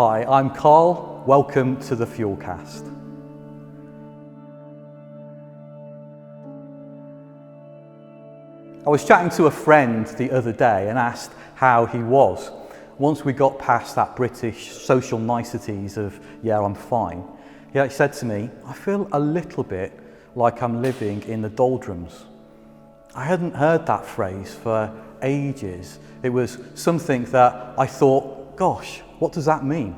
Hi, I'm Carl. Welcome to the Fuelcast. I was chatting to a friend the other day and asked how he was. Once we got past that British social niceties of, yeah, I'm fine, he said to me, I feel a little bit like I'm living in the Doldrums. I hadn't heard that phrase for ages. It was something that I thought, gosh, what does that mean?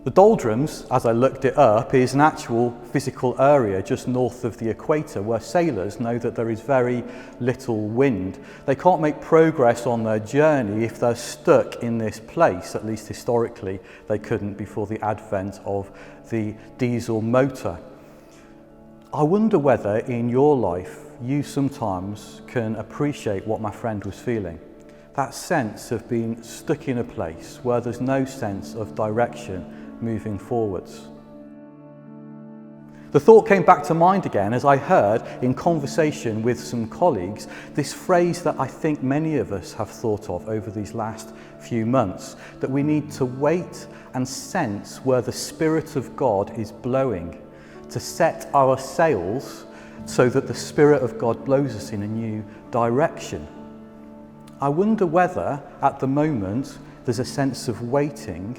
The Doldrums, as I looked it up, is an actual physical area just north of the equator where sailors know that there is very little wind. They can't make progress on their journey if they're stuck in this place. At least historically, they couldn't before the advent of the diesel motor. I wonder whether in your life you sometimes can appreciate what my friend was feeling. That sense of being stuck in a place where there's no sense of direction moving forwards. The thought came back to mind again as I heard in conversation with some colleagues this phrase that I think many of us have thought of over these last few months, that we need to wait and sense where the Spirit of God is blowing, to set our sails so that the Spirit of God blows us in a new direction. I wonder whether at the moment there's a sense of waiting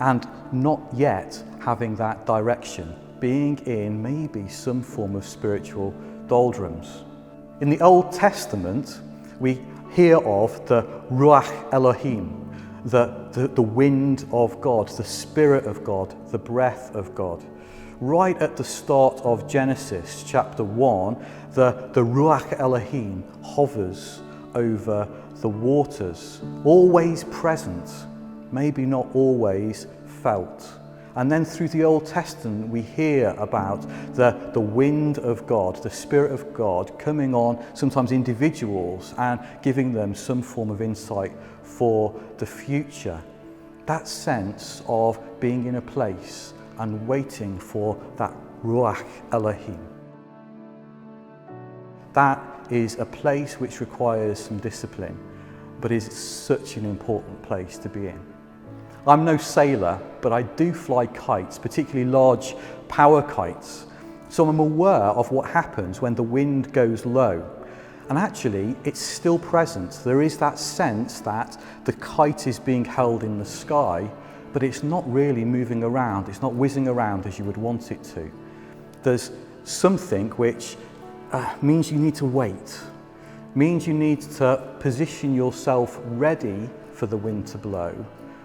and not yet having that direction, being in maybe some form of spiritual doldrums. In the Old Testament, we hear of the Ruach Elohim, the wind of God, the Spirit of God, the breath of God. Right at the start of Genesis chapter 1, the Ruach Elohim hovers over the waters, always present, maybe not always felt. And then through the Old Testament we hear about the wind of God, the Spirit of God coming on sometimes individuals and giving them some form of insight for the future. That sense of being in a place and waiting for that Ruach Elohim. That is a place which requires some discipline, but is such an important place to be in. I'm no sailor, but I do fly kites, particularly large power kites. So I'm aware of what happens when the wind goes low. And actually, it's still present. There is that sense that the kite is being held in the sky, but it's not really moving around. It's not whizzing around as you would want it to. There's something which means you need to wait, means you need to position yourself ready for the wind to blow,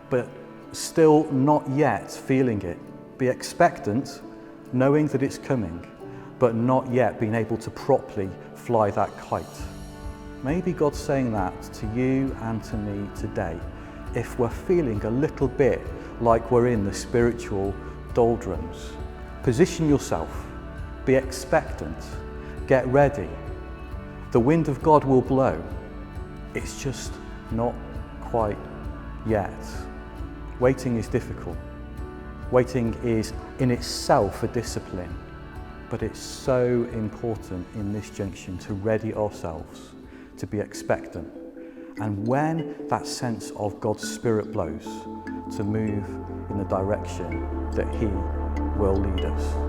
but still not yet feeling it. Be expectant, knowing that it's coming, but not yet being able to properly fly that kite. Maybe God's saying that to you and to me today, if we're feeling a little bit like we're in the spiritual doldrums. Position yourself, be expectant, get ready. The wind of God will blow. It's just not quite yet. Waiting is difficult. Waiting is in itself a discipline, but it's so important in this junction to ready ourselves, to be expectant. And when that sense of God's Spirit blows, to move in the direction that He will lead us.